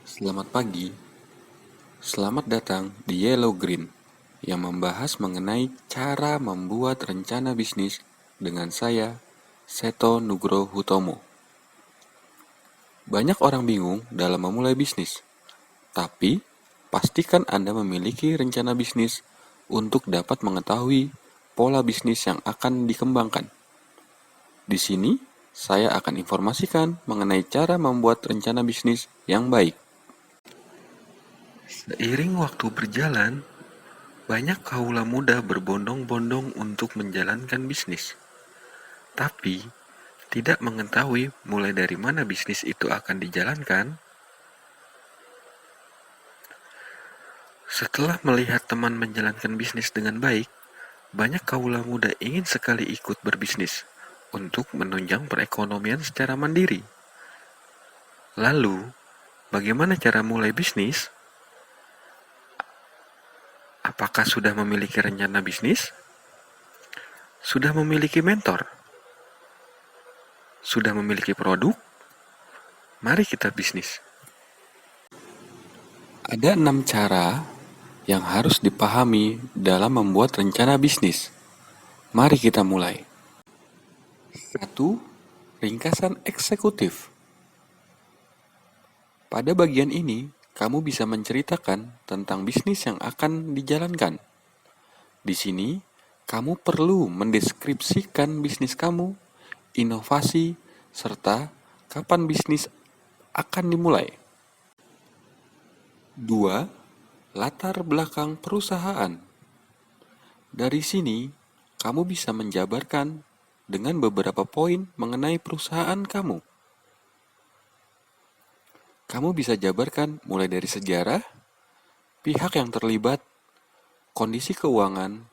Selamat pagi, selamat datang di Yellow Green yang membahas mengenai cara membuat rencana bisnis dengan saya, Seto Nugro Hutomo. Banyak orang bingung dalam memulai bisnis, tapi pastikan Anda memiliki rencana bisnis untuk dapat mengetahui pola bisnis yang akan dikembangkan. Di sini, saya akan informasikan mengenai cara membuat rencana bisnis yang baik. Seiring waktu berjalan, banyak kaula muda berbondong-bondong untuk menjalankan bisnis, tapi tidak mengetahui mulai dari mana bisnis itu akan dijalankan. Setelah melihat teman menjalankan bisnis dengan baik, banyak kaula muda ingin sekali ikut berbisnis untuk menunjang perekonomian secara mandiri. Lalu, bagaimana cara mulai bisnis? Apakah sudah memiliki rencana bisnis? Sudah memiliki mentor? Sudah memiliki produk? Mari kita bisnis. Ada 6 cara yang harus dipahami dalam membuat rencana bisnis. Mari kita mulai. 1. Ringkasan eksekutif. Pada bagian ini, kamu bisa menceritakan tentang bisnis yang akan dijalankan. Di sini, kamu perlu mendeskripsikan bisnis kamu, inovasi, serta kapan bisnis akan dimulai. 2. Latar belakang perusahaan. Dari sini, kamu bisa menjabarkan dengan beberapa poin mengenai perusahaan kamu. Kamu bisa jabarkan mulai dari sejarah, pihak yang terlibat, kondisi keuangan,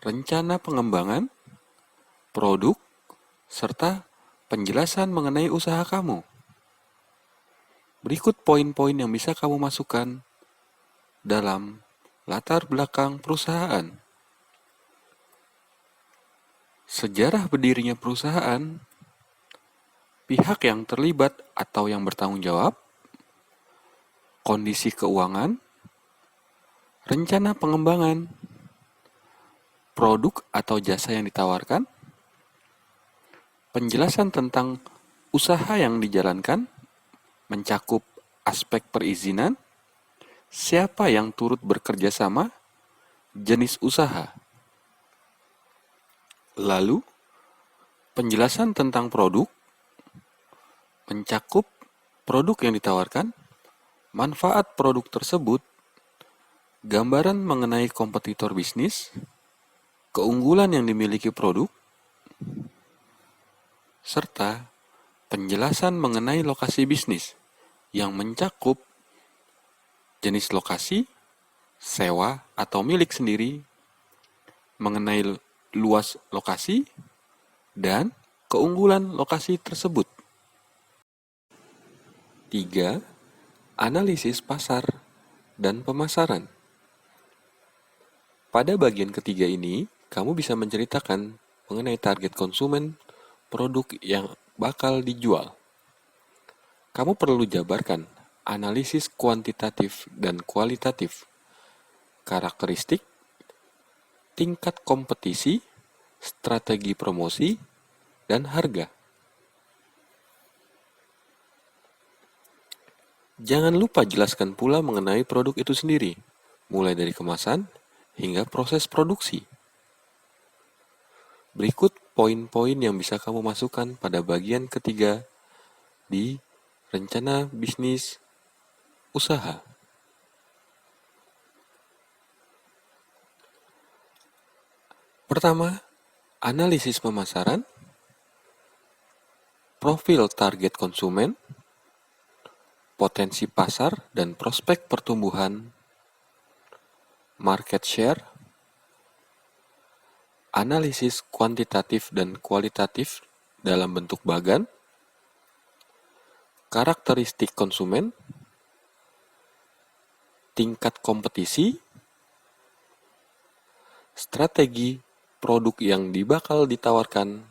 rencana pengembangan, produk, serta penjelasan mengenai usaha kamu. Berikut poin-poin yang bisa kamu masukkan dalam latar belakang perusahaan. Sejarah berdirinya perusahaan, pihak yang terlibat atau yang bertanggung jawab, kondisi keuangan, rencana pengembangan, produk atau jasa yang ditawarkan, penjelasan tentang usaha yang dijalankan, mencakup aspek perizinan, siapa yang turut bekerja sama, jenis usaha. Lalu, penjelasan tentang produk, mencakup produk yang ditawarkan, manfaat produk tersebut, gambaran mengenai kompetitor bisnis, keunggulan yang dimiliki produk, serta penjelasan mengenai lokasi bisnis yang mencakup jenis lokasi, sewa atau milik sendiri, mengenai luas lokasi, dan keunggulan lokasi tersebut. 3. Analisis pasar dan pemasaran. Pada bagian ketiga ini, kamu bisa menceritakan mengenai target konsumen, produk yang bakal dijual. Kamu perlu jabarkan analisis kuantitatif dan kualitatif, karakteristik, tingkat kompetisi, strategi promosi, dan harga. Jangan lupa jelaskan pula mengenai produk itu sendiri, mulai dari kemasan hingga proses produksi. Berikut poin-poin yang bisa kamu masukkan pada bagian ketiga di rencana bisnis usaha. Pertama, analisis pemasaran, profil target konsumen, potensi pasar dan prospek pertumbuhan, market share, analisis kuantitatif dan kualitatif dalam bentuk bagan, karakteristik konsumen, tingkat kompetisi, strategi produk yang bakal ditawarkan,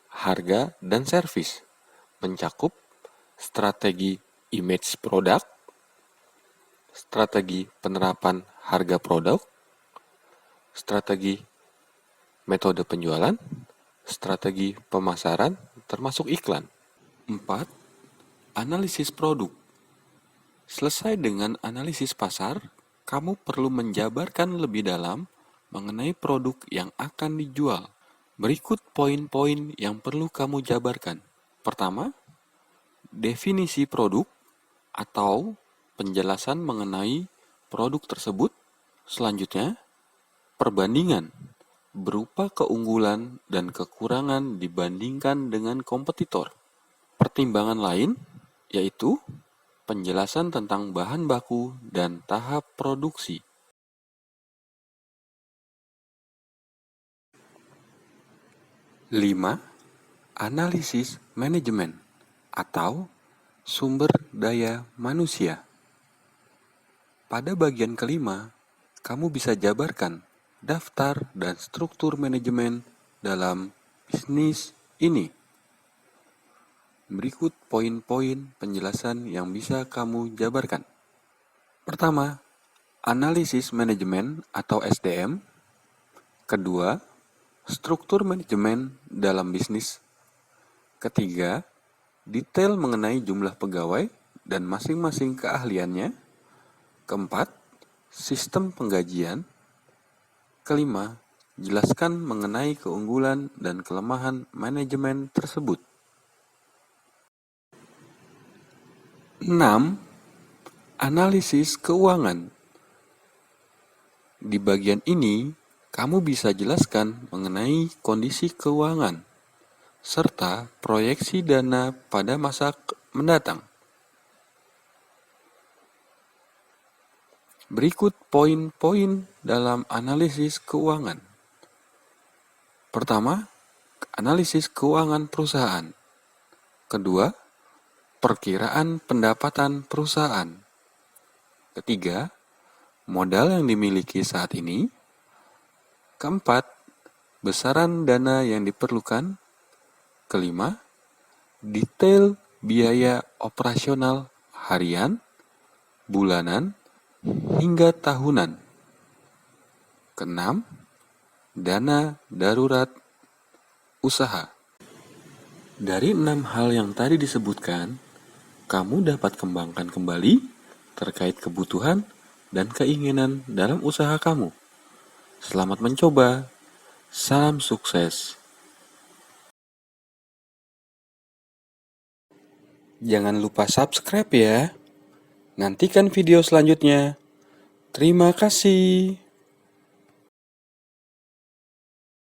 harga dan servis, mencakup strategi image produk, strategi penerapan harga produk, strategi metode penjualan, strategi pemasaran, termasuk iklan. 4. Analisis produk. Selesai dengan analisis pasar, kamu perlu menjabarkan lebih dalam mengenai produk yang akan dijual. Berikut poin-poin yang perlu kamu jabarkan. Pertama, definisi produk atau penjelasan mengenai produk tersebut. Selanjutnya, perbandingan berupa keunggulan dan kekurangan dibandingkan dengan kompetitor. Pertimbangan lain yaitu penjelasan tentang bahan baku dan tahap produksi. 5. Analisis manajemen atau sumber daya manusia. Pada bagian kelima, kamu bisa jabarkan daftar dan struktur manajemen dalam bisnis ini. Berikut poin-poin penjelasan yang bisa kamu jabarkan. Pertama, analisis manajemen atau SDM. Kedua, struktur manajemen dalam bisnis. Ketiga, detail mengenai jumlah pegawai dan masing-masing keahliannya. Keempat, sistem penggajian. Kelima, jelaskan mengenai keunggulan dan kelemahan manajemen tersebut. 6. Analisis keuangan. Di bagian ini, kamu bisa jelaskan mengenai kondisi keuangan serta proyeksi dana pada masa mendatang. Berikut poin-poin dalam analisis keuangan. Pertama, analisis keuangan perusahaan. Kedua, perkiraan pendapatan perusahaan. Ketiga, modal yang dimiliki saat ini. Keempat, besaran dana yang diperlukan. Kelima, detail biaya operasional harian, bulanan, hingga tahunan. Keenam, dana darurat usaha. Dari 6 hal yang tadi disebutkan, kamu dapat kembangkan kembali terkait kebutuhan dan keinginan dalam usaha kamu. Selamat mencoba. Salam sukses. Jangan lupa subscribe ya. Nantikan video selanjutnya. Terima kasih.